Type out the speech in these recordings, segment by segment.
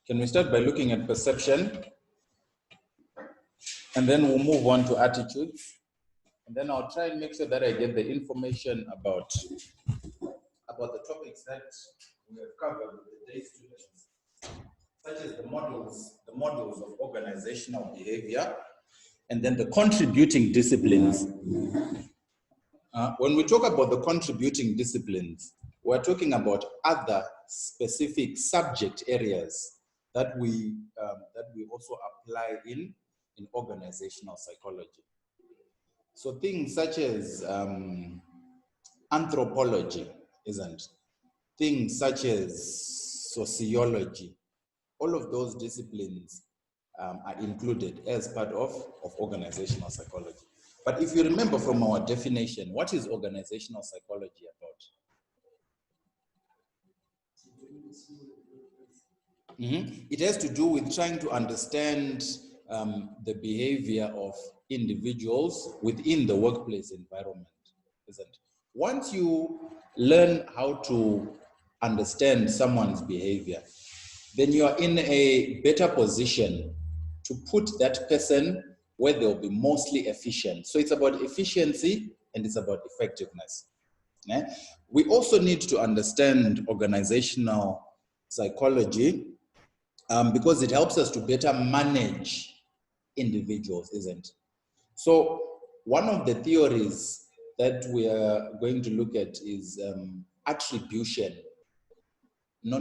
Can we start by looking at perception? And then we'll move on to attitudes. And then I'll try and make sure that I get the information about the topics that we have covered with the day students, such as the models of organizational behavior, and then the contributing disciplines. When we talk about the contributing disciplines, we're talking about other specific subject areas that we also apply in organizational psychology. So things such as anthropology, things such as sociology, all of those disciplines are included as part of organizational psychology. But if you remember from our definition, what is organizational psychology about? It has to do with trying to understand the behavior of individuals within the workplace environment, isn't it? Once you learn how to understand someone's behavior, then you are in a better position to put that person where they'll be mostly efficient. So it's about efficiency and it's about effectiveness. Yeah? We also need to understand organizational psychology because it helps us to better manage individuals, isn't it? So one of the theories that we are going to look at is attribution. No.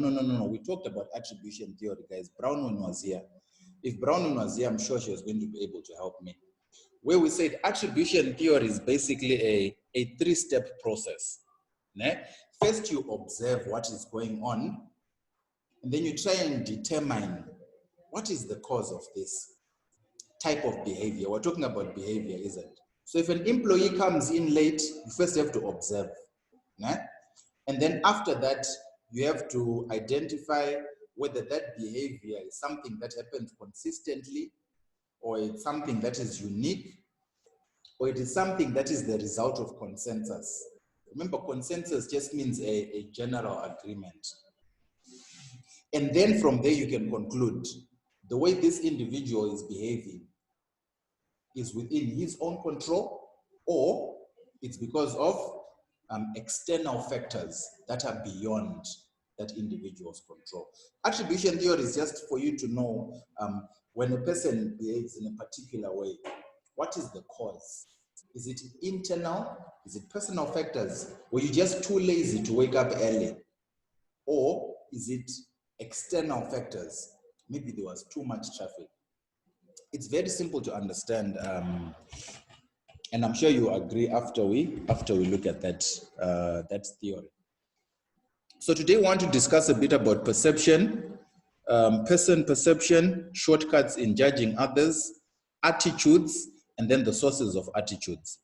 We talked about attribution theory, guys. Brownwin was here. If Brownwin was here, I'm sure she was going to be able to help me. Where we said attribution theory is basically a three-step process. Né? First, you observe what is going on, and then you try and determine what is the cause of this type of behavior. We're talking about behavior, isn't it? So if an employee comes in late, you first have to observe. Né? And then after that, you have to identify whether that behavior is something that happens consistently, or it's something that is unique, or it is something that is the result of consensus. Remember, consensus just means a general agreement. And then from there, you can conclude the way this individual is behaving is within his own control, or it's because of external factors that are beyond that individual's control. Attribution theory is just for you to know when a person behaves in a particular way, what is the cause? Is it internal? Is it personal factors? Were you just too lazy to wake up early? Or is it external factors? Maybe there was too much traffic. It's very simple to understand, and I'm sure you agree after we look at that theory. So today we want to discuss a bit about perception, person perception, shortcuts in judging others, attitudes, and then the sources of attitudes.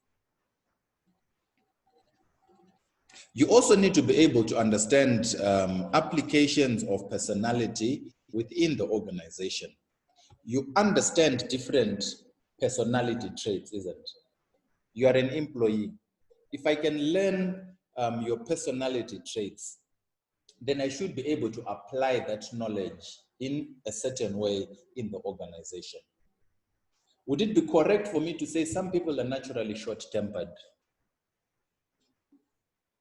You also need to be able to understand applications of personality within the organization. You understand different personality traits, isn't it? You are an employee. If I can learn your personality traits, then I should be able to apply that knowledge in a certain way in the organization. Would it be correct for me to say some people are naturally short-tempered?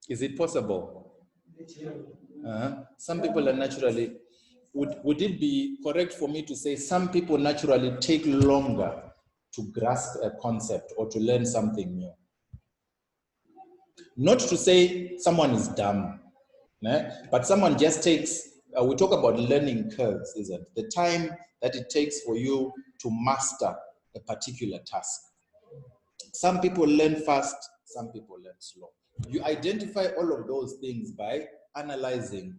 Is it possible? Some people are naturally, would it be correct for me to say some people naturally take longer to grasp a concept or to learn something new? Not to say someone is dumb, but someone just takes, we talk about learning curves, isn't it? The time that it takes for you to master a particular task. Some people learn fast, some people learn slow. You identify all of those things by analyzing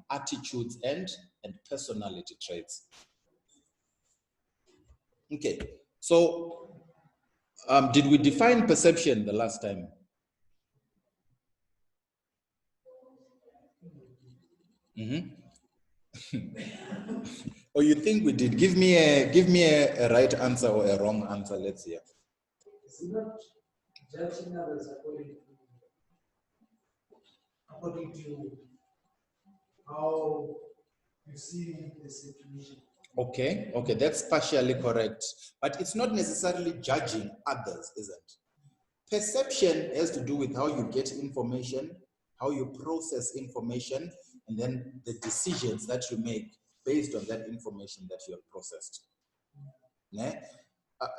attitudes and personality traits. Okay, so did we define perception the last time? Or you think we did? Give me a right answer or a wrong answer. Let's hear. It's not judging others according to how You see the situation. Okay, okay, that's partially correct. But it's not necessarily judging others, is it? Perception has to do with how you get information, how you process information, and then the decisions that you make based on that information that you have processed.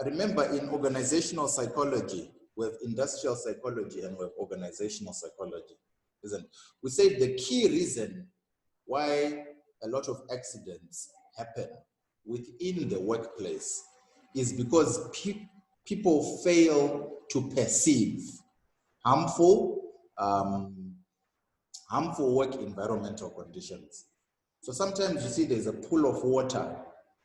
Remember, in organizational psychology, we have industrial psychology and we have organizational psychology, isn't it? We say the key reason why a lot of accidents happen within the workplace is because people fail to perceive harmful work environmental conditions. So sometimes you see there's a pool of water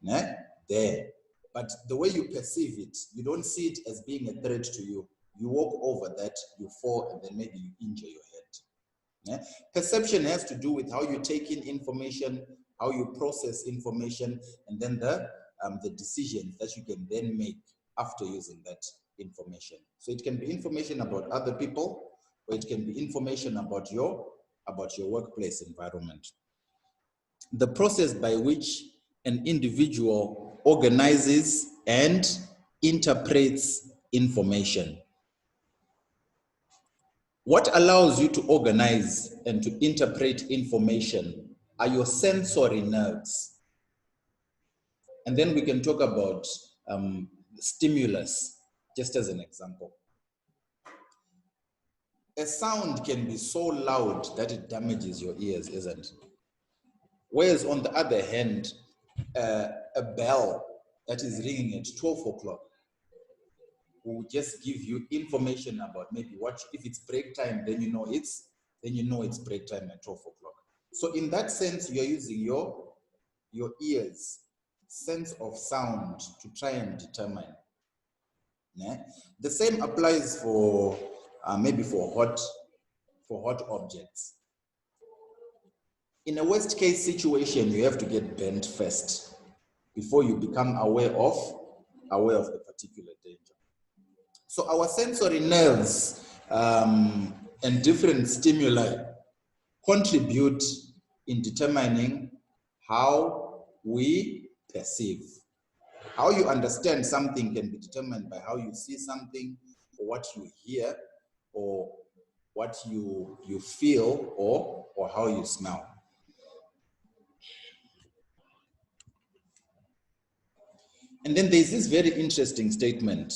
there, but the way you perceive it, you don't see it as being a threat to you. You walk over that, you fall, and then maybe you injure your head. Perception has to do with how you take in information, how you process information, and then the decisions that you can then make after using that information. So it can be information about other people, or it can be information about your workplace environment. The process by which an individual organizes and interprets information. What allows you to organize and to interpret information are your sensory nerves. And then we can talk about stimulus, just as an example. A sound can be so loud that it damages your ears, isn't it? Whereas on the other hand, a bell that is ringing at 12 o'clock will just give you information about maybe what, if it's break time, then you know it's break time at 12 o'clock. So in that sense, you're using your ears, sense of sound, to try and determine. The same applies for maybe for hot objects. In a worst case situation, you have to get burnt first before you become aware of the particular danger. So our sensory nerves and different stimuli contribute in determining how we perceive. How you understand something can be determined by how you see something, or what you hear, or what you feel, or how you smell. And then there's this very interesting statement.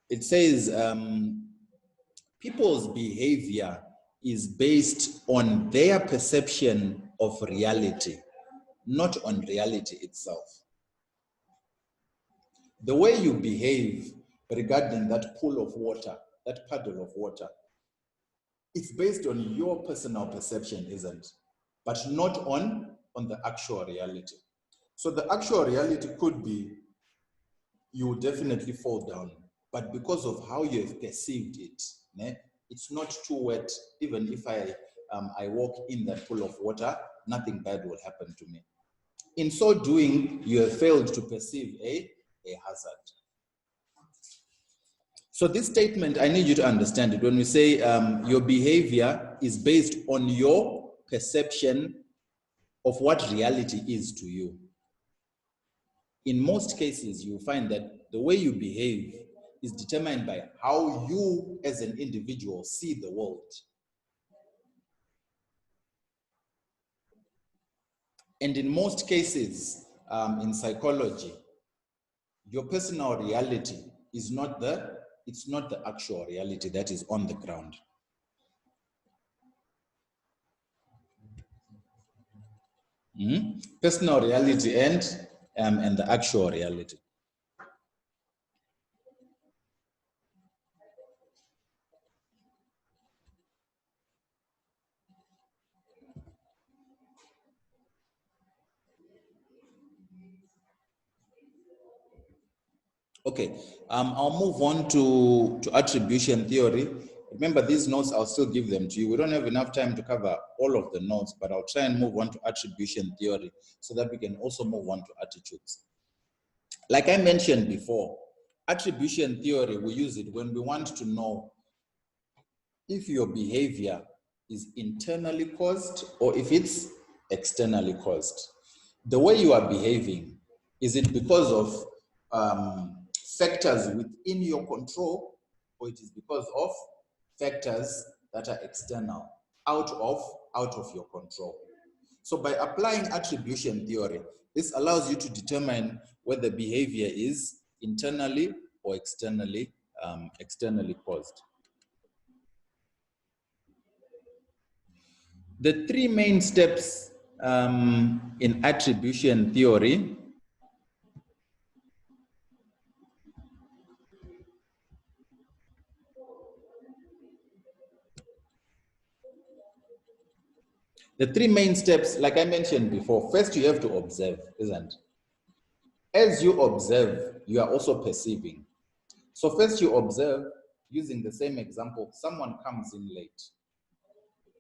It says, people's behavior is based on their perception of reality, not on reality itself. The way you behave regarding that pool of water, that puddle of water, it's based on your personal perception, isn't it? But not on the actual reality. So the actual reality could be you will definitely fall down, but because of how you have perceived it, it's not too wet. Even if I walk in that pool of water, nothing bad will happen to me. In so doing, you have failed to perceive a hazard. So this statement, I need you to understand it. When we say your behavior is based on your perception of what reality is to you. In most cases, you find that the way you behave is determined by how you as an individual see the world. And in most cases, in psychology, your personal reality is not the actual reality that is on the ground. Personal reality and the actual reality. Okay, I'll move on to attribution theory. Remember, these notes, I'll still give them to you. We don't have enough time to cover all of the notes, but I'll try and move on to attribution theory so that we can also move on to attitudes. Like I mentioned before, attribution theory, we use it when we want to know if your behavior is internally caused or if it's externally caused. The way you are behaving, is it because of factors within your control, or it is because of factors that are external, out of your control? So by applying attribution theory, this allows you to determine whether behavior is internally or externally caused. The three main steps in attribution theory . The three main steps, like I mentioned before, first you have to observe, isn't it? As you observe, you are also perceiving. So first you observe, using the same example, someone comes in late.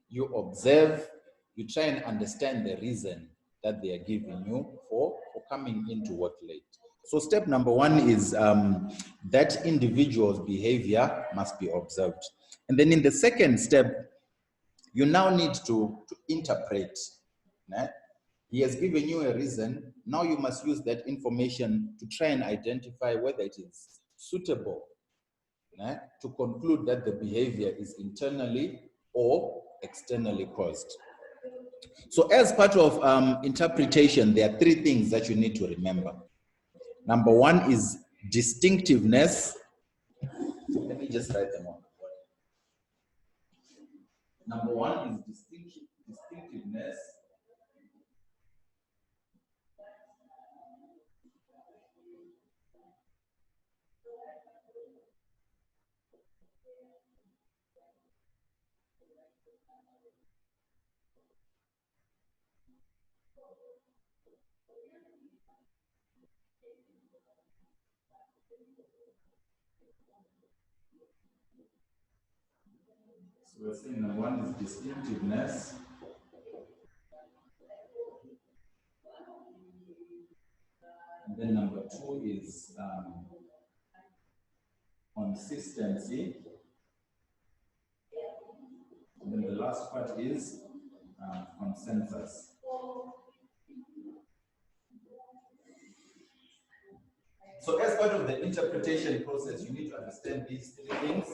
You observe, you try and understand the reason that they are giving you for coming into work late. So step number one is that individual's behavior must be observed. And then in the second step, you now need to interpret. Né? He has given you a reason. Now you must use that information to try and identify whether it is suitable, né, to conclude that the behavior is internally or externally caused. So as part of interpretation, there are three things that you need to remember. Number one is distinctiveness. Let me just write them on. Number one is distinctiveness. So we're saying number one is distinctiveness. And then number two is consistency. And then the last part is consensus. So as part of the interpretation process, you need to understand these three things.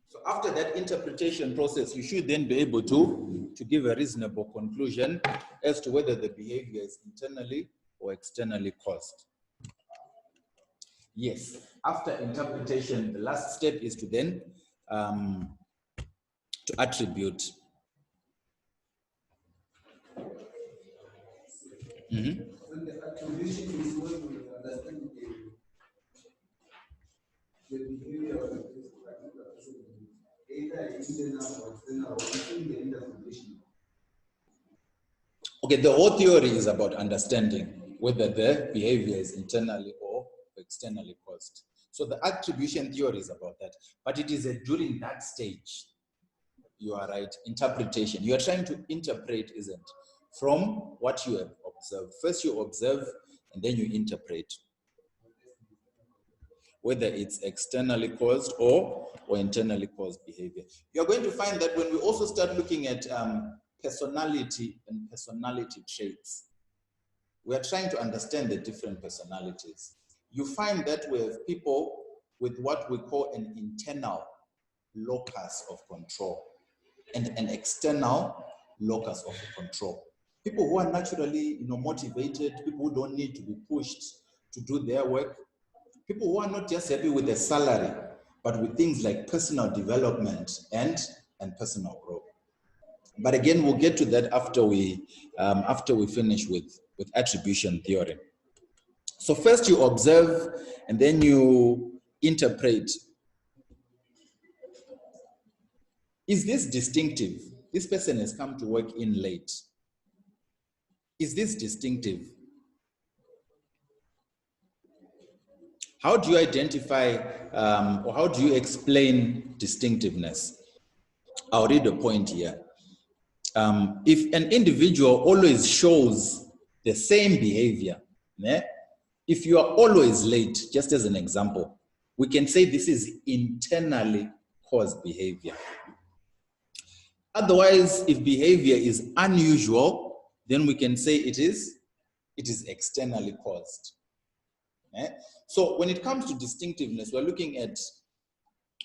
So after that interpretation process, you should then be able to give a reasonable conclusion as to whether the behavior is internally or externally caused. Yes, after interpretation, the last step is to then to attribute. Mm-hmm. And the attribution is when we understand the behavior of the particular person, either internal or external, or within the interpretation. Okay, the whole theory is about understanding whether the behavior is internally or externally caused. So the attribution theory is about that. But it is during that stage, you are right, interpretation. You are trying to interpret, isn't it? From what you have observed. First you observe and then you interpret. Whether it's externally caused or internally caused behavior. You're going to find that when we also start looking at personality and personality traits, we are trying to understand the different personalities. You find that we have people with what we call an internal locus of control and an external locus of control. People who are naturally, motivated, people who don't need to be pushed to do their work, people who are not just happy with a salary, but with things like personal development and personal growth. But again, we'll get to that after we finish with attribution theory. So first you observe and then you interpret. Is this distinctive? This person has come to work in late. Is this distinctive? How do you identify or how do you explain distinctiveness? I'll read a point here. if an individual always shows the same behavior, if you are always late, just as an example, we can say this is internally caused behavior. Otherwise, if behavior is unusual, then we can say it is externally caused. So when it comes to distinctiveness, we're looking at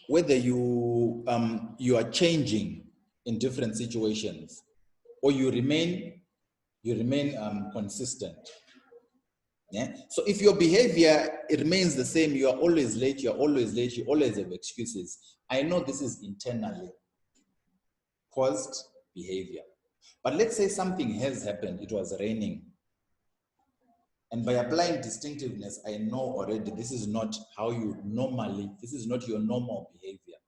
whether you are changing in different situations or you remain consistent. So if your behavior remains the same, you are always late, you always have excuses, I know this is internally caused behavior. But let's say something has happened, it was raining. And by applying distinctiveness, I know already this is not this is not your normal behavior.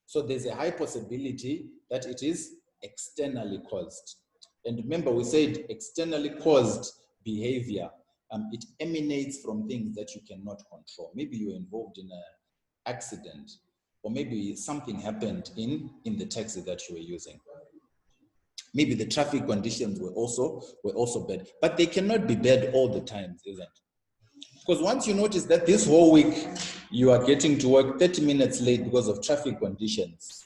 So there's a high possibility that it is externally caused. And remember, we said externally caused behavior, it emanates from things that you cannot control. Maybe you're involved in an accident, or maybe something happened in the taxi that you were using. Maybe the traffic conditions were also bad, but they cannot be bad all the time, isn't it? Because once you notice that this whole week you are getting to work 30 minutes late because of traffic conditions,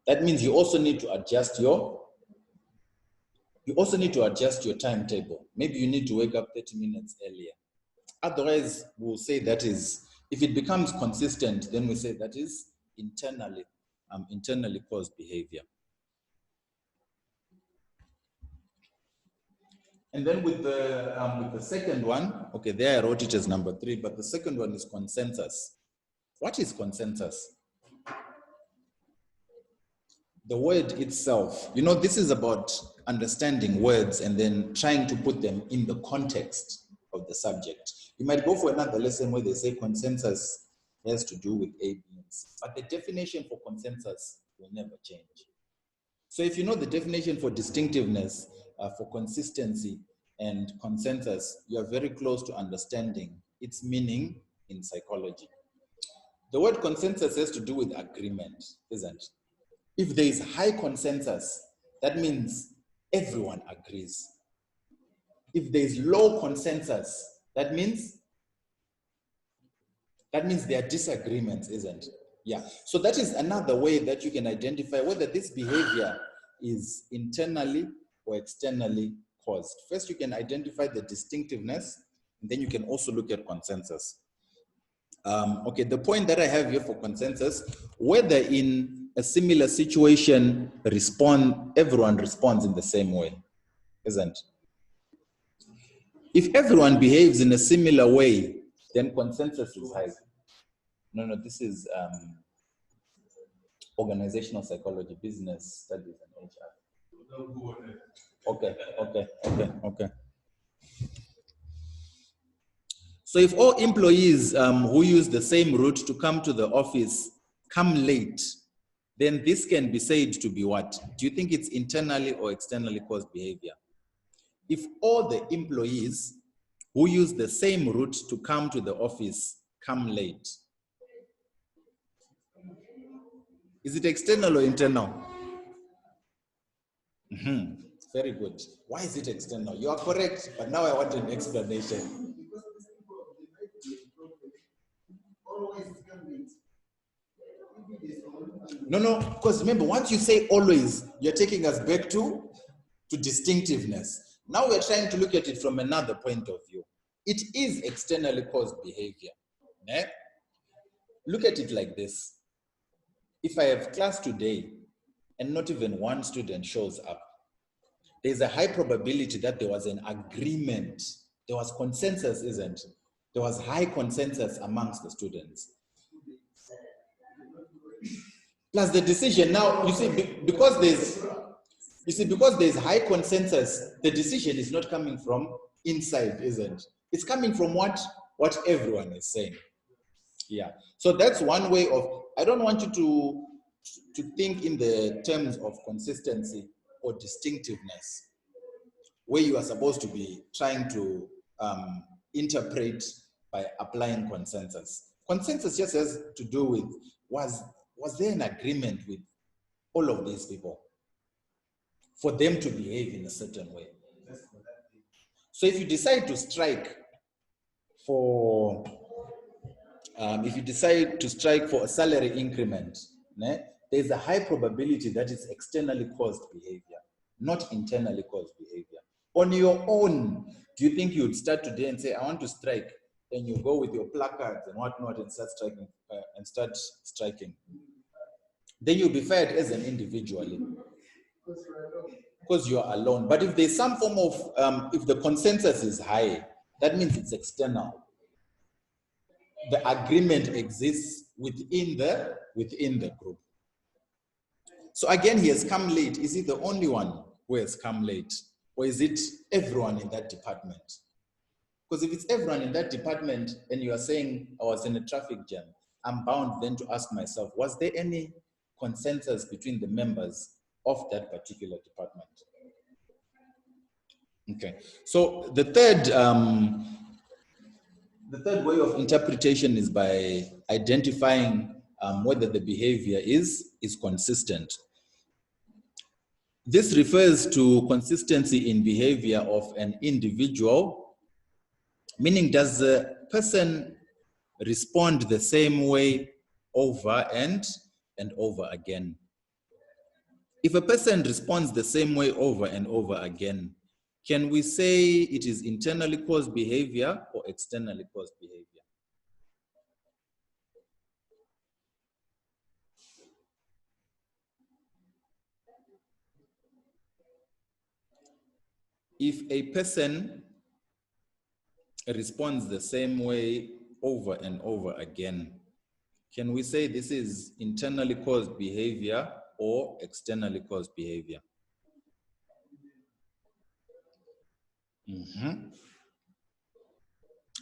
that means you also need to adjust your timetable. Maybe you need to wake up 30 minutes earlier. Otherwise, we'll say that is, if it becomes consistent, then we say that is internally caused behavior. And then with the second one, okay, there I wrote it as number 3, but the second one is consensus. What is consensus? The word itself, this is about understanding words and then trying to put them in the context of the subject. You might go for another lesson where they say consensus has to do with A, B, and C, but the definition for consensus will never change. So if you know the definition for distinctiveness, for consistency and consensus, you are very close to understanding its meaning in psychology. The word consensus has to do with agreement, isn't it? If there is high consensus, that means everyone agrees. If there is low consensus, that means there are disagreements, isn't it? Yeah. So that is another way that you can identify whether this behavior is internally or externally caused. First, you can identify the distinctiveness, and then you can also look at consensus. Okay, the point that I have here for consensus, whether in a similar situation everyone responds in the same way, isn't it? If everyone behaves in a similar way, then consensus is high. No, this is Organizational Psychology, Business Studies and HR. Okay. So if all employees who use the same route to come to the office come late, then this can be said to be what? Do you think it's internally or externally caused behavior? If all the employees who use the same route to come to the office come late, is it external or internal? Very good. Why is it external? You are correct, but now I want an explanation. No, because remember, once you say always, you're taking us back to distinctiveness. Now we're trying to look at it from another point of view. It is externally caused behavior. Look at it like this. If I have class today and not even one student shows up, there's a high probability that there was an agreement. There was consensus, isn't it? There was high consensus amongst the students. Plus the decision now, you see, because there's high consensus, the decision is not coming from inside, isn't it? It's coming from what everyone is saying. Yeah. So that's one way of, I don't want you to think in the terms of consistency or distinctiveness, where you are supposed to be trying to interpret by applying consensus. Consensus just has to do with, was there an agreement with all of these people? for them to behave in a certain way. So if you decide to strike for, a salary increment, there's a high probability that it's externally caused behavior, not internally caused behavior. On your own, do you think you'd start today and say, I want to strike, and you go with your placards and whatnot and start striking? Then you'll be fired as an individual because you are alone. But if there's some form of, if the consensus is high, that means it's external. The agreement exists within the group. So again, he has come late. Is he the only one who has come late? Or is it everyone in that department? Because if it's everyone in that department and you are saying, I was in a traffic jam, I'm bound then to ask myself, was there any consensus between the members of that particular department? Okay, so the third way of interpretation is by identifying whether the behavior is consistent. This refers to consistency in behavior of an individual, meaning does the person respond the same way over and over again? If a person responds the same way over and over again, can we say it is internally caused behavior or externally caused behavior? If a person responds the same way over and over again, can we say this is internally caused behavior or externally caused behavior?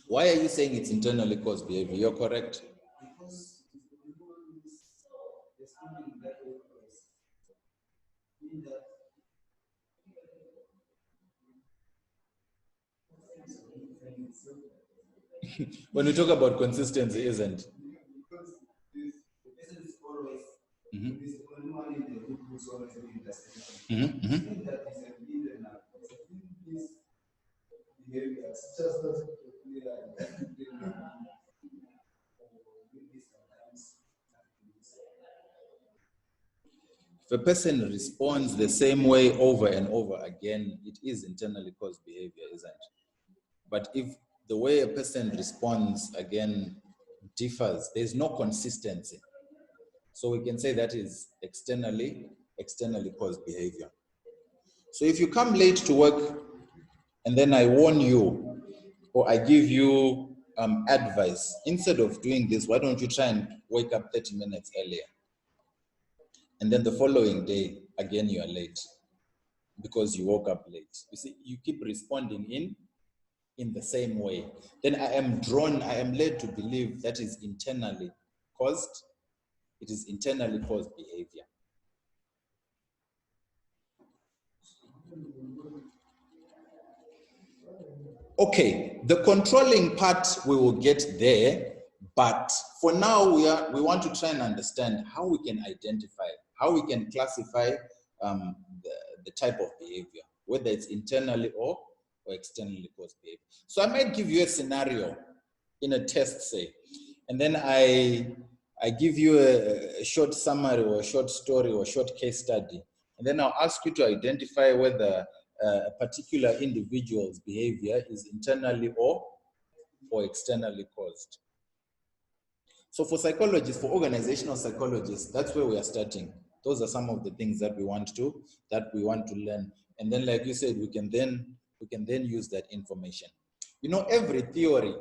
Why are you saying it's internally caused behavior? You're correct. Because when we talk about consistency, isn't? Because the person is always is the only one in the group who's always doing that. That is a leader now. This behavior just doesn't If a person responds the same way over and over again, it is internally caused behavior, isn't it? But if the way a person responds again differs, there's no consistency. So we can say that is externally caused behavior. So if you come late to work and then I warn you or I give you advice, instead of doing this, why don't you try and wake up 30 minutes earlier? And then the following day, again, you are late because you woke up late. You see, you keep responding in the same way. Then I am led to believe that is internally caused. It is internally caused behavior. Okay, the controlling part, we will get there, but for now, we want to try and understand how we can identify, how we can classify the type of behavior, whether it's internally or externally caused behavior. So I might give you a scenario in a test, say, and then I give you a short summary or a short story or a short case study, and then I'll ask you to identify whether a particular individual's behavior is internally or externally caused. So for psychologists, for organizational psychologists, that's where we are starting. Those are some of the things that we want to learn. And then, like you said, we can then use that information. You know, every theory,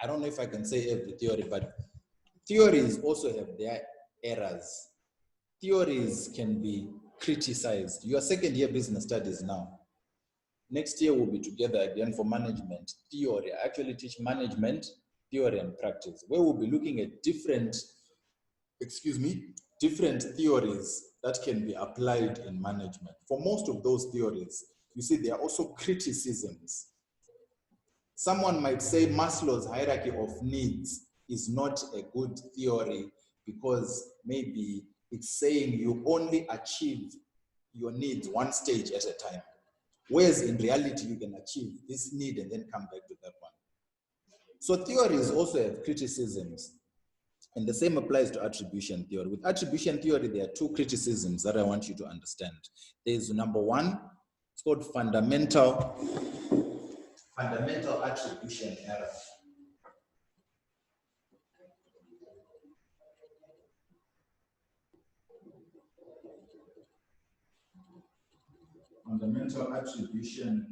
I don't know if I can say every theory, but theories also have their errors. Theories can be criticized. You are second year business studies now. Next year we'll be together again for management theory. I actually teach management theory and practice, where we'll be looking at different theories that can be applied in management. For most of those theories, you see, there are also criticisms. Someone might say Maslow's hierarchy of needs is not a good theory because maybe it's saying you only achieve your needs one stage at a time. Whereas in reality, you can achieve this need and then come back to that one. So theories also have criticisms, and the same applies to attribution theory. With attribution theory, there are two criticisms that I want you to understand. There's number one, it's called fundamental attribution error. Fundamental attribution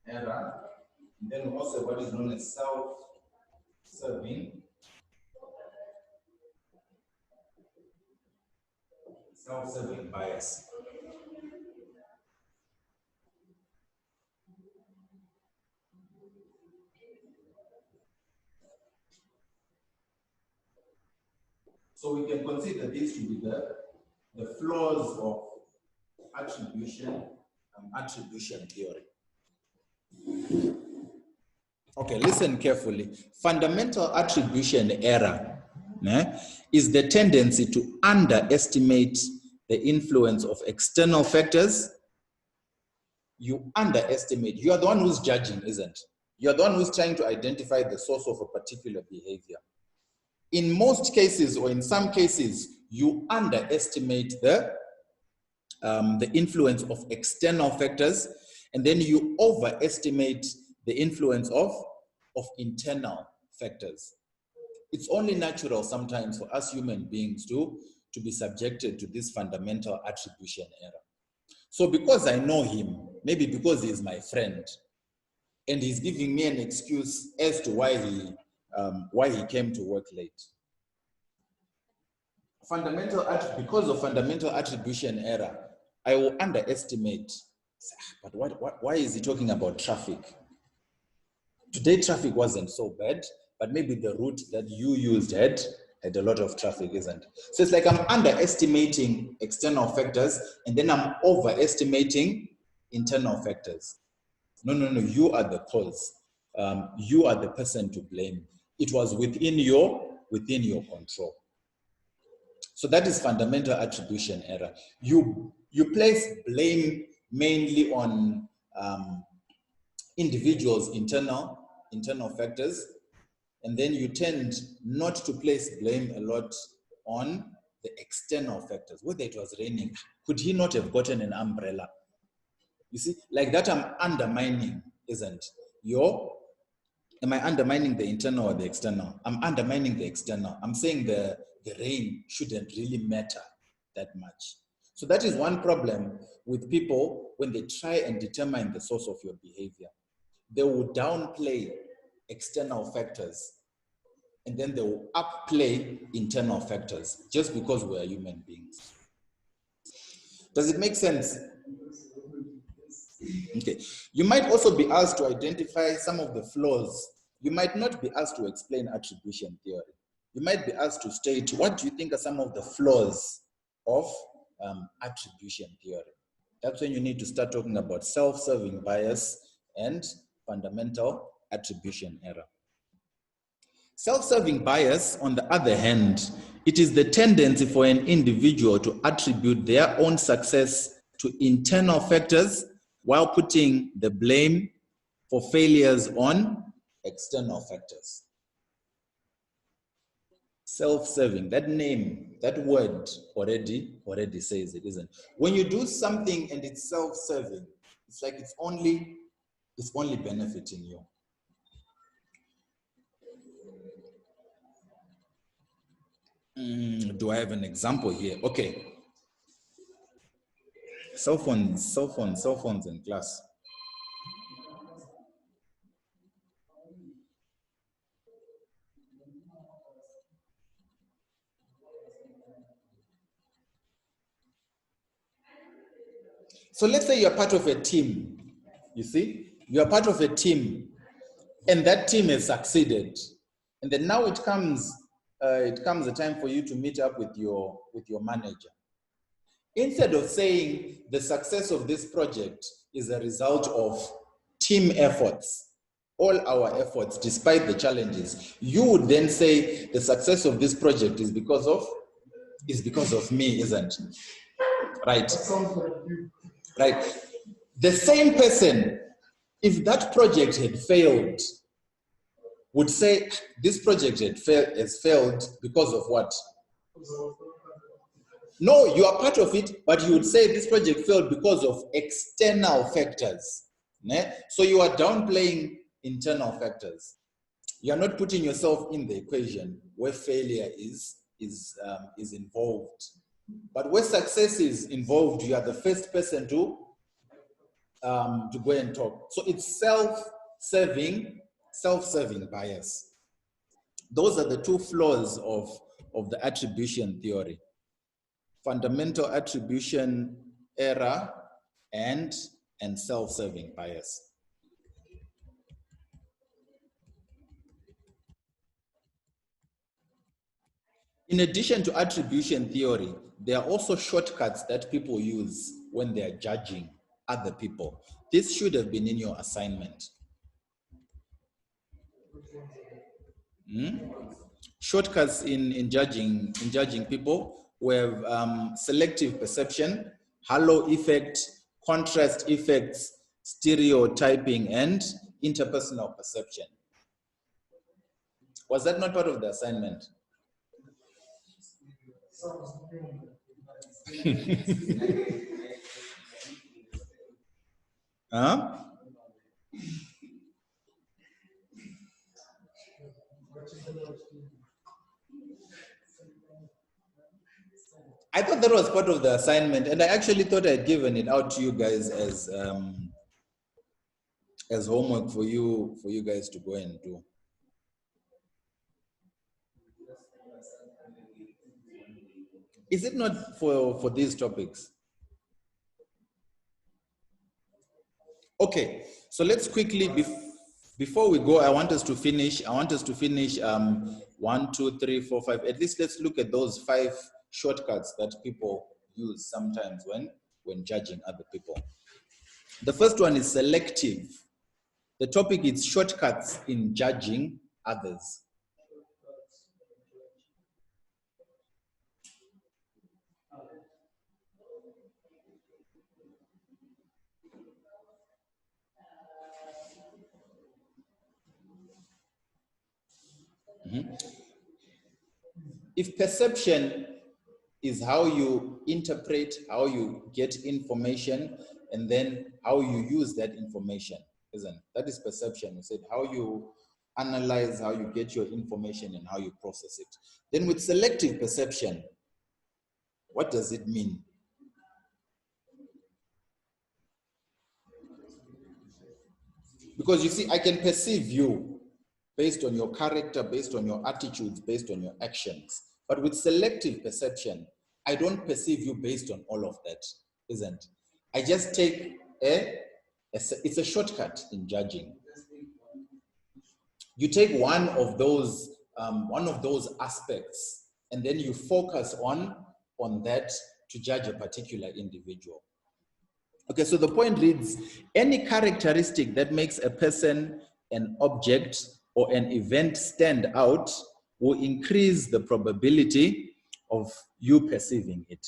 error. And then also what is known as self-serving bias. So we can consider these to be the flaws of attribution theory. Okay, listen carefully. Fundamental attribution error is the tendency to underestimate the influence of external factors. You underestimate. You are the one who's judging, isn't it? You're the one who's trying to identify the source of a particular behavior. In most cases, or in some cases, you underestimate the influence of external factors, and then you overestimate the influence of internal factors. It's only natural sometimes for us human beings to be subjected to this fundamental attribution error. So because I know him, maybe because he's my friend, and he's giving me an excuse as to why he came to work late. Because of fundamental attribution error, I will underestimate. But why is he talking about traffic? Today traffic wasn't so bad, but maybe the route that you used had a lot of traffic, isn't it? So it's like I'm underestimating external factors, and then I'm overestimating internal factors. No, you are the cause. You are the person to blame. It was within your control. So that is fundamental attribution error. You place blame mainly on individuals' internal factors, and then you tend not to place blame a lot on the external factors. Whether it was raining, could he not have gotten an umbrella? You see, like that I'm undermining, isn't am I undermining the internal or the external? I'm undermining the external. I'm saying the rain shouldn't really matter that much. So that is one problem with people when they try and determine the source of your behavior. They will downplay external factors, and then they will upplay internal factors just because we are human beings. Does it make sense? Okay. You might also be asked to identify some of the flaws. You might not be asked to explain attribution theory. You might be asked to state, what do you think are some of the flaws of attribution theory? That's when you need to start talking about self-serving bias and fundamental attribution error. Self-serving bias, on the other hand, it is the tendency for an individual to attribute their own success to internal factors while putting the blame for failures on external factors. Self-serving, that name, that word already says it, isn't it? When you do something and it's self-serving, it's like it's only benefiting you. Do I have an example here? Okay. Cell phones in class. So let's say you're part of a team. You see, you're part of a team, and that team has succeeded, and then now it comes a time for you to meet up with your manager. Instead of saying the success of this project is a result of team efforts, all our efforts despite the challenges, you would then say the success of this project is because of me, isn't it? Right. That sounds like you. Right. The same person, if that project had failed, would say this project has failed because of what? No, you are part of it, but you would say this project failed because of external factors. Ne? So you are downplaying internal factors. You are not putting yourself in the equation where failure is involved. But where success is involved, you are the first person to go and talk. So it's self-serving bias. Those are the two flaws of the attribution theory. Fundamental attribution error and self-serving bias. In addition to attribution theory, there are also shortcuts that people use when they are judging other people. This should have been in your assignment. Shortcuts in judging people. We have selective perception, halo effect, contrast effects, stereotyping, and interpersonal perception. Was that not part of the assignment? Huh? I thought that was part of the assignment, and I actually thought I'd given it out to you guys as homework for you guys to go and do. Is it not for these topics? Okay, so let's quickly, before we go, I want us to finish 1, 2, 3, 4, 5. At least let's look at those 5 shortcuts that people use sometimes when judging other people. The first one is selective. The topic is shortcuts in judging others. If perception is how you interpret, how you get information, and then how you use that information, isn't it? That is perception. We said how you analyze, how you get your information, and how you process it. Then with selective perception, what does it mean? Because you see, I can perceive you based on your character, based on your attitudes, based on your actions. But with selective perception, I don't perceive you based on all of that, isn't it? I just take it's a shortcut in judging. You take one of those aspects, and then you focus on that to judge a particular individual. Okay, so the point reads, any characteristic that makes a person, an object, or an event stand out will increase the probability of you perceiving it.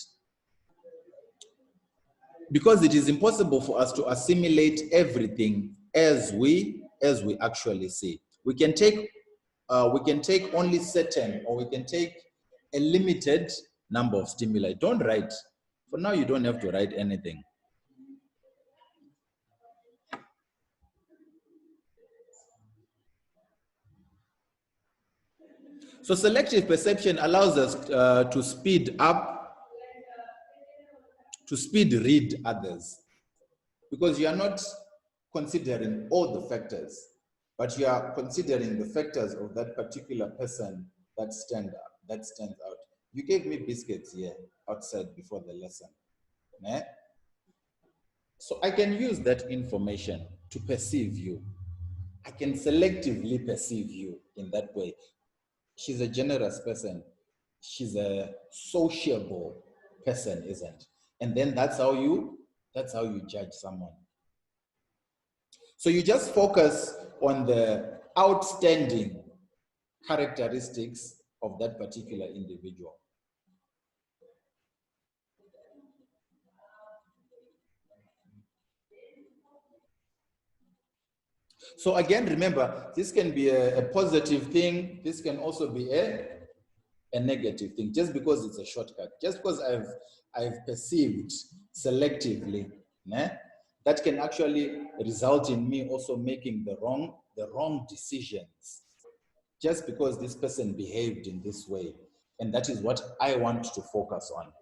Because it is impossible for us to assimilate everything as we actually see. We can take only certain, or we can take a limited number of stimuli. Don't write. For now, you don't have to write anything. So selective perception allows us to speed read others, because you are not considering all the factors, but you are considering the factors of that particular person that stands out. You gave me biscuits here outside before the lesson. Eh? So I can use that information to perceive you. I can selectively perceive you in that way. She's a generous person. She's a sociable person, isn't? And then that's how you judge someone. So you just focus on the outstanding characteristics of that particular individual. So again, remember, this can be a positive thing. This can also be a negative thing. Just because it's a shortcut, just because I've perceived selectively, that can actually result in me also making the wrong decisions. Just because this person behaved in this way, and that is what I want to focus on.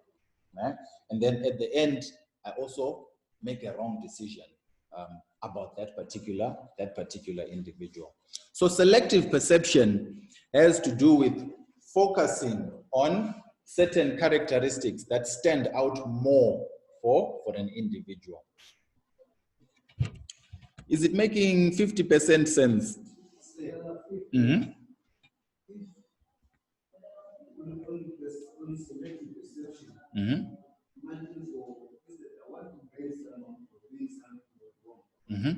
And then at the end, I also make a wrong decision about that particular individual. So selective perception has to do with focusing on certain characteristics that stand out more for an individual. Is it making 50% sense? Mm-hmm. Mm-hmm. Mm-hmm.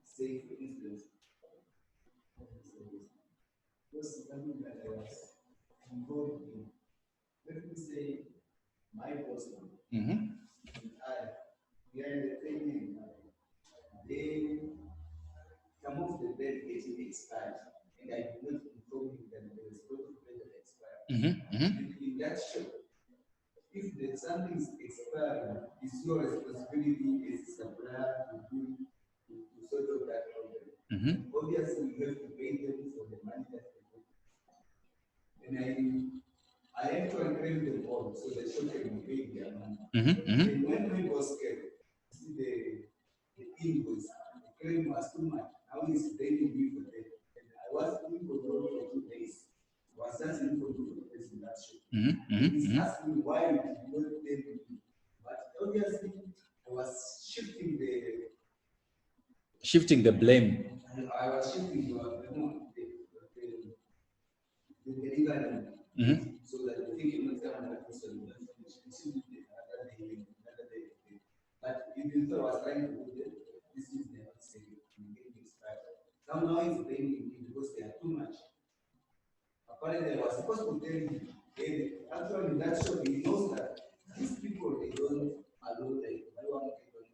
Say, for instance, was something that I was involved in. Let me say, my boss and we are in the training. They come off the bed getting expired, and I did not inform him that there is going to be that expired. And in that show, if there's something is expiring, it's your responsibility as a supplier to do to sort of that problem. Obviously, you have to pay them for the money that they put. And I actually claim them all so the show can be paid their money. And when my boss came, see the invoice, the claim was too much. Now he's paying me for that. And I was in control for 2 days. I was just in control for 2 days in that show. He's asking why you did not pay me. But obviously, I was shifting the blame. I was shifting the delivery. So that the thing cannot come and person will finish. It should be another day. But even though I was trying to do that, this is the not saying getting expired. Now it's blaming me because they are too much. Apparently, I was supposed to tell him, and actually in that show, he knows that these people they don't allow like I want to get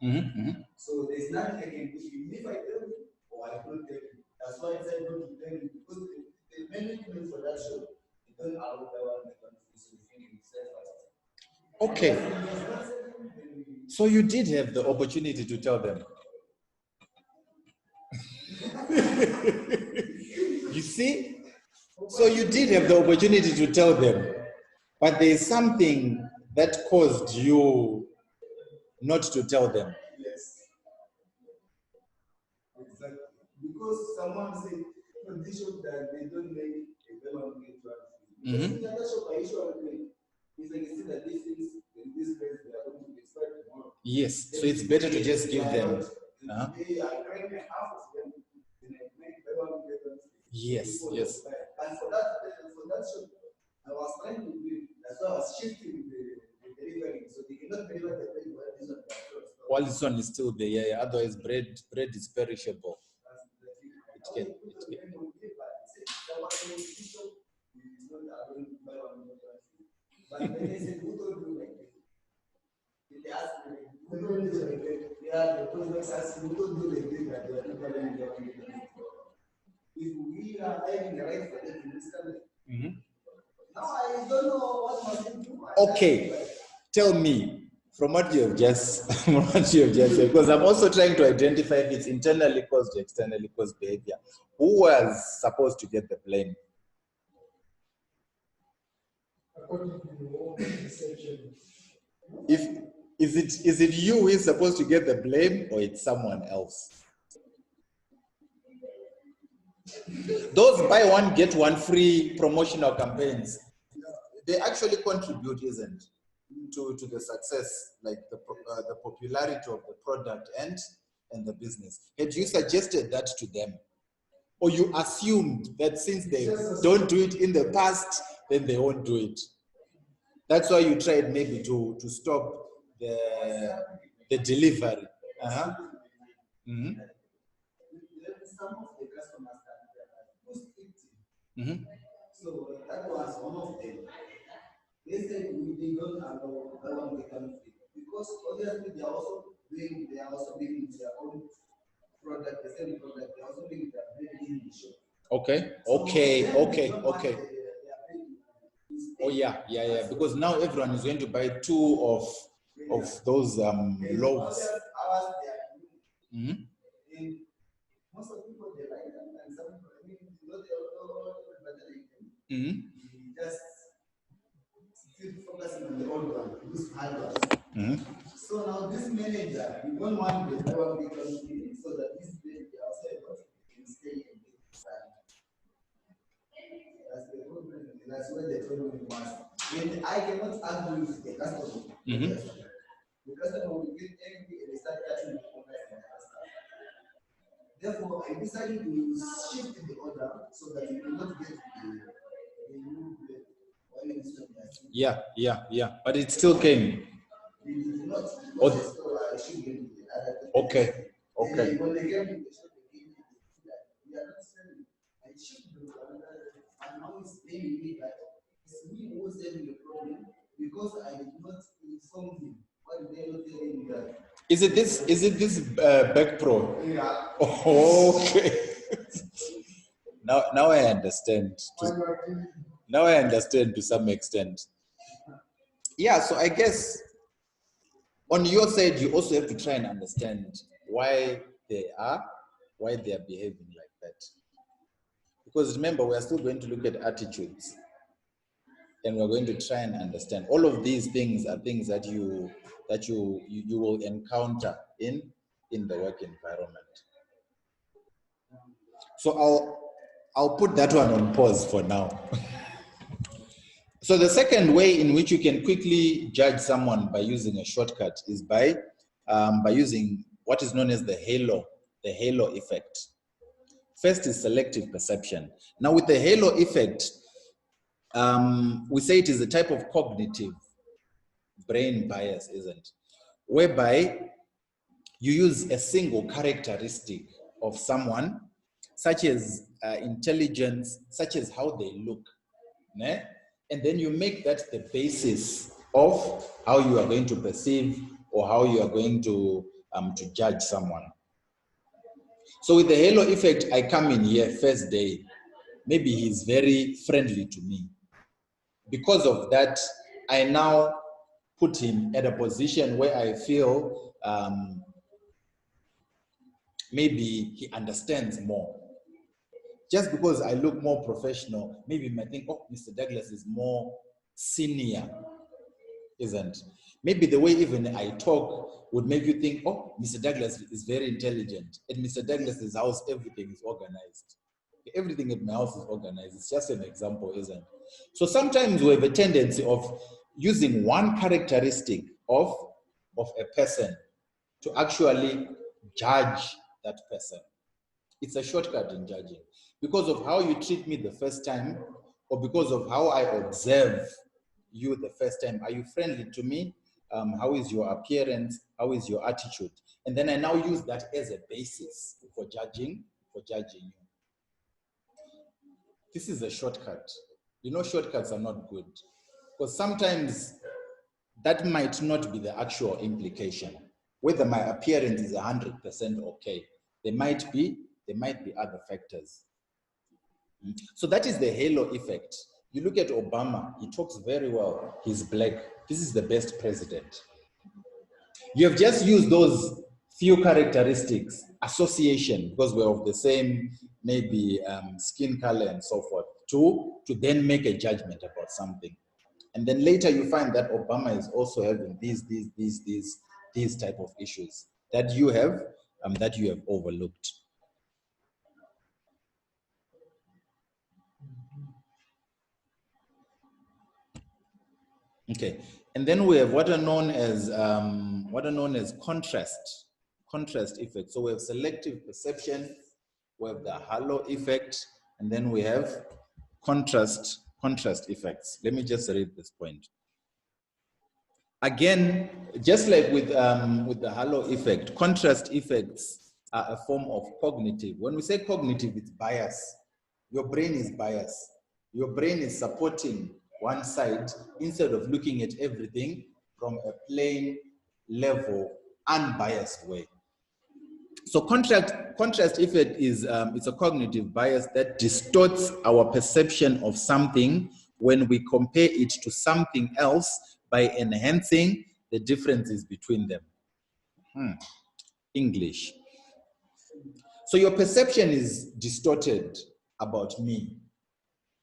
on. So there's nothing I can do. Even if I tell him or I don't tell him. That's why I said not to tell him because the many people for that show they don't allow that one to get on. So the thing is self-esteem. Okay. So you did have the opportunity to tell them. You see? So you did have the opportunity to tell them, but there is something that caused you not to tell them. Yes. Exactly. Because someone said, this shop that they don't make a well get one. Because in the other shop, I usually make. It's like you see that these things in this place they are going to be expired tomorrow. Yes, so it's better to just give them. Today I try half of them, then I make well get one. Yes. And for that shop, I was trying to do it. That's why I was shifting the delivery, so they cannot deliver the bread while this one is still there. Yeah. Otherwise, bread is perishable. It can. But when they said, who told you like this? They asked me, who told you like that? Yeah, the president asked me, who told you like this? That they are not telling you. If we are having the right for them in this country, now I don't know what must we do. Okay, tell me from what you have just said, because I'm also trying to identify if it's internally caused or externally caused behavior. Who was supposed to get the blame? According to your perception. Is it you who is supposed to get the blame or it's someone else? Those buy one get one free promotional campaigns, they actually contribute, isn't to the success, like the popularity of the product and the business. Had you suggested that to them, or you assumed that since they don't do it in the past, then they won't do it? That's why you tried maybe to stop the delivery. Some of the customers are too strict. So that was one of them. They said they don't allow that one to come free because obviously they are also doing, they are also doing their own product, the same product, they are also doing their brand in the shop. Okay, okay, okay, okay. Oh yeah, yeah, yeah. Because now everyone is going to buy two of those loaves. Mm-hmm. Most of people they like them, and some people, I mean, not all Mm-hmm. just still focusing on the old one, use hard ones. Mm-hmm. So now this manager, we don't want the power to become clean, so that this day they also can stay and get time. That's the problem. That's where the problem was. When I cannot argue with the customer, the customer will get angry and start cutting the price and other stuff. Therefore, I decided to shift the order so that you will not get the new blade. Yeah, yeah, yeah. But it still came. They did not. Okay, okay. When they came to the shop, they gave me that we are not selling. I shipped the order, and now it's paying me back. It's me who was having the problem because I did not inform him. Why did they not tell him that? Is it this Back Pro? Yeah. Oh, okay. Now I understand. Now I understand to some extent. Yeah, so I guess on your side, you also have to try and understand why they are behaving like that. Because remember, we are still going to look at attitudes, and we're going to try and understand. All of these things are things that you will encounter in the work environment. So I'll put that one on pause for now. So the second way in which you can quickly judge someone by using a shortcut is by using what is known as the halo effect. First is selective perception. Now with the halo effect, we say it is a type of cognitive brain bias, isn't it? Whereby you use a single characteristic of someone, such as intelligence, such as how they look, né? And then you make that the basis of how you are going to perceive or how you are going to judge someone. So with the halo effect, I come in here first day, maybe he's very friendly to me. Because of that, I now put him at a position where I feel maybe he understands more. Just because I look more professional, maybe you might think, oh, Mr. Douglas is more senior, isn't? Maybe the way even I talk would make you think, oh, Mr. Douglas is very intelligent. At Mr. Douglas's house, everything is organized. Everything at my house is organized. It's just an example, isn't it? So sometimes we have a tendency of using one characteristic of a person to actually judge that person. It's a shortcut in judging. Because of how you treat me the first time, or because of how I observe you the first time. Are you friendly to me? How is your appearance? How is your attitude? And then I now use that as a basis for judging you. This is a shortcut. You know, shortcuts are not good. Because sometimes that might not be the actual implication. Whether my appearance is 100% okay, there might be other factors. So that is the halo effect. You look at Obama, he talks very well. He's black. This is the best president. You have just used those few characteristics, association, because we're of the same, maybe skin color and so forth, to then make a judgment about something. And then later you find that Obama is also having these type of issues that you have overlooked. Okay, and then we have what are known as contrast effect. So we have selective perception, we have the halo effect, and then we have contrast effects. Let me just read this point. Again, just like with the halo effect, contrast effects are a form of cognitive. When we say cognitive, it's bias. Your brain is biased. Your brain is supporting one side instead of looking at everything from a plain level unbiased way. So contrast effect is it's a cognitive bias that distorts our perception of something when we compare it to something else by enhancing the differences between them. English. So your perception is distorted about me,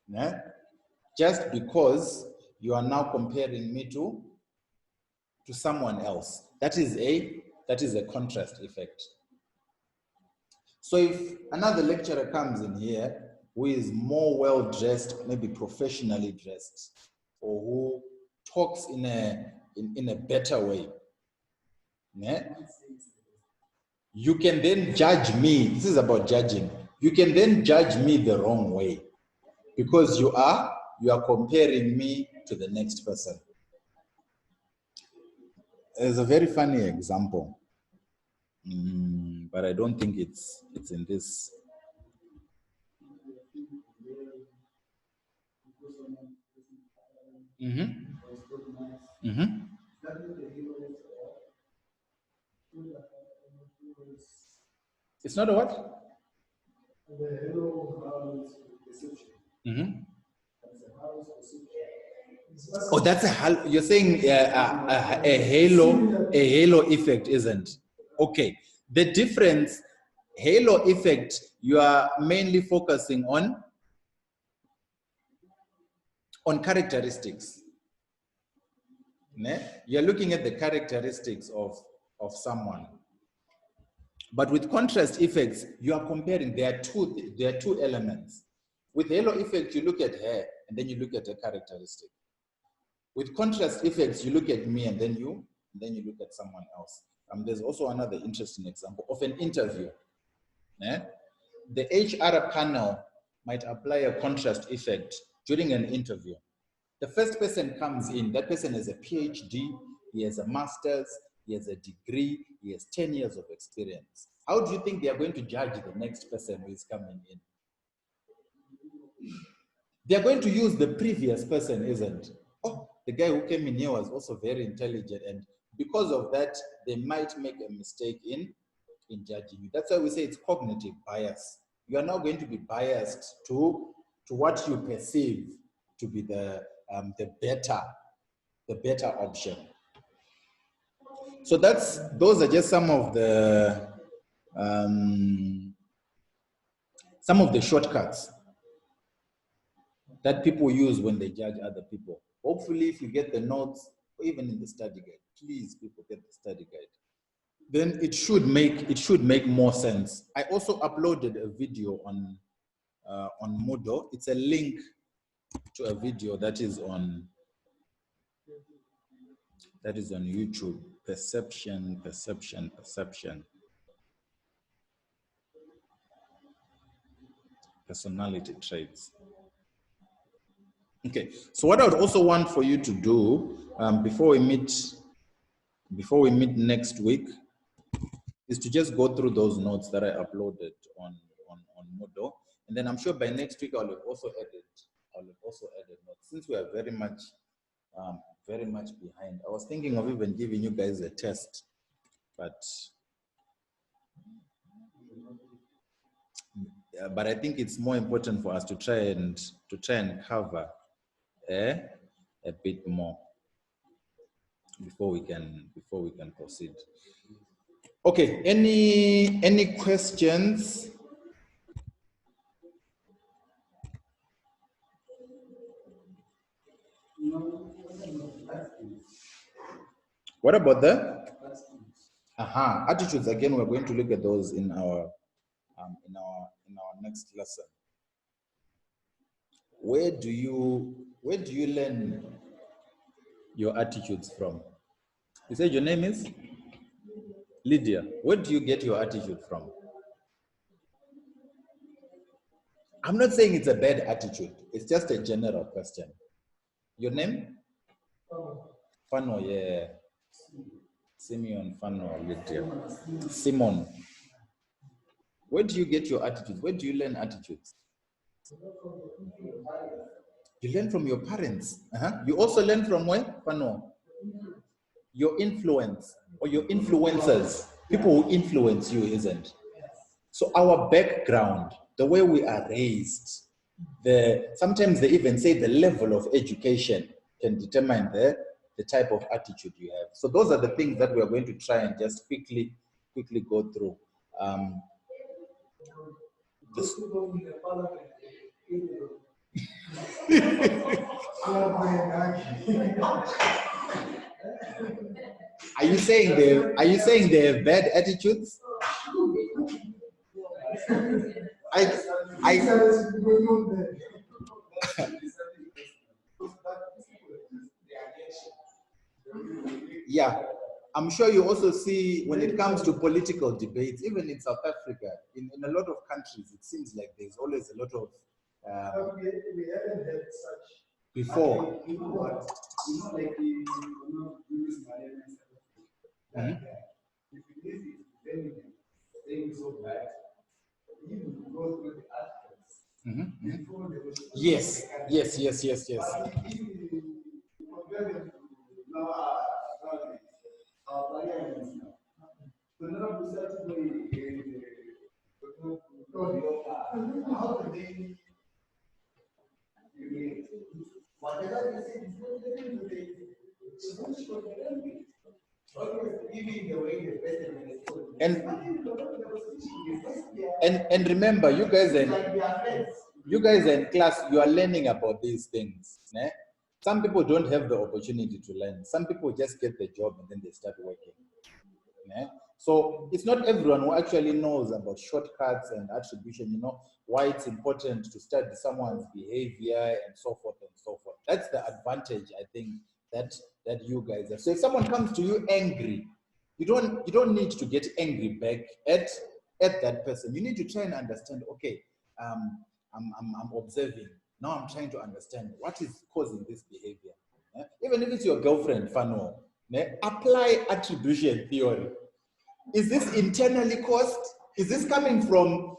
yeah? Just because you are now comparing me to someone else. That is a contrast effect. So if another lecturer comes in here who is more well-dressed, maybe professionally dressed, or who talks in a better way, yeah? You can then judge me. This is about judging. You can then judge me the wrong way because you are comparing me to the next person. There's a very funny example, but I don't think it's in this. It's not a what? Oh, that's a you're saying a halo effect, isn't? Okay. The difference, halo effect, you are mainly focusing on characteristics. You're looking at the characteristics of someone. But with contrast effects, you are comparing. There are two elements. With halo effect, you look at her and then you look at her characteristic. With contrast effects, you look at me and then you look at someone else. There's also another interesting example of an interview. The HR panel might apply a contrast effect during an interview. The first person comes in, that person has a PhD, he has a master's, he has a degree, he has 10 years of experience. How do you think they are going to judge the next person who is coming in? They are going to use the previous person, isn't? Oh, the guy who came in here was also very intelligent, and because of that, they might make a mistake in judging you. That's why we say it's cognitive bias. You are now going to be biased to what you perceive to be the better option. So those are just some of the shortcuts that people use when they judge other people. Hopefully, if you get the notes, or even in the study guide, please, people, get the study guide. Then it should make more sense. I also uploaded a video on Moodle. It's a link to a video that is on YouTube. Perception. Personality traits. Okay, so what I would also want for you to do before we meet next week is to just go through those notes that I uploaded on Moodle, and then I'm sure by next week I'll have also added notes, since we are very much behind. I was thinking of even giving you guys a test, but I think it's more important for us to try and cover a bit more before we can proceed. Okay, any questions? What about the attitudes? Again, we're going to look at those in our next lesson. Where do you learn your attitudes from? You said your name is Lydia. Where do you get your attitude from? I'm not saying it's a bad attitude. It's just a general question. Your name? Fano, yeah. Simeon, Fano, Lydia. Simon. Where do you get your attitudes? Where do you learn attitudes? You learn from your parents. You also learn from where? Fano. Your influence. or your influencers, people who influence you, isn't? So our background, the way we are raised, sometimes they even say the level of education can determine the type of attitude you have. So those are the things that we are going to try and just quickly go through. Are you saying they have bad attitudes? Yeah, I'm sure you also see when it comes to political debates, even in South Africa, in a lot of countries, it seems like there's always a lot of we haven't had such before. You know what? You know, like the Louis Malema and stuff. That guy, if you listen to Birmingham saying so bad, he will go through the articles before the Yes. But if you compare them to now, our parliaments now. So now we start to how can they whatever they say is not living to the giving away the best and remember, you guys in class, you are learning about these things. Né? Some people don't have the opportunity to learn. Some people just get the job and then they start working. Né? So it's not everyone who actually knows about shortcuts and attribution, you know, why it's important to study someone's behavior and so forth and so forth. That's the advantage, I think, that you guys have. So if someone comes to you angry, you don't need to get angry back at that person. You need to try and understand, okay, I'm observing. Now I'm trying to understand what is causing this behavior. Even if it's your girlfriend, Fano, apply attribution theory. Is this internally caused? Is this coming from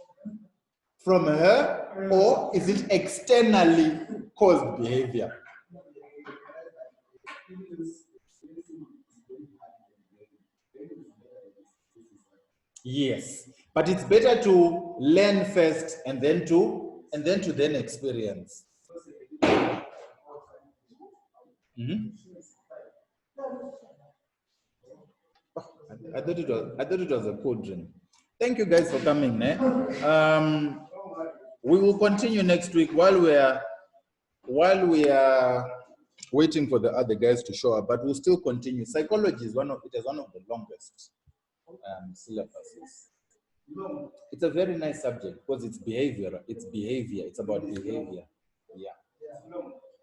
her, or is it externally caused behavior? Yes, but it's better to learn first and then to experience. I thought it was a cold drink. Thank you guys for coming. We will continue next week while we are waiting for the other guys to show up, but we'll still continue. Psychology is one of the longest syllabuses. It's a very nice subject because it's behavior. It's about behavior. Yeah.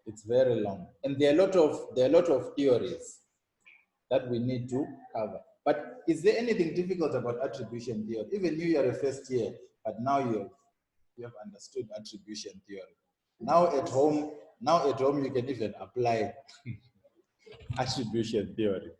It's very long. And there are a lot of theories that we need to cover. But is there anything difficult about attribution theory? Even you are a first year, but now you have understood attribution theory. Now at home you can even apply attribution theory.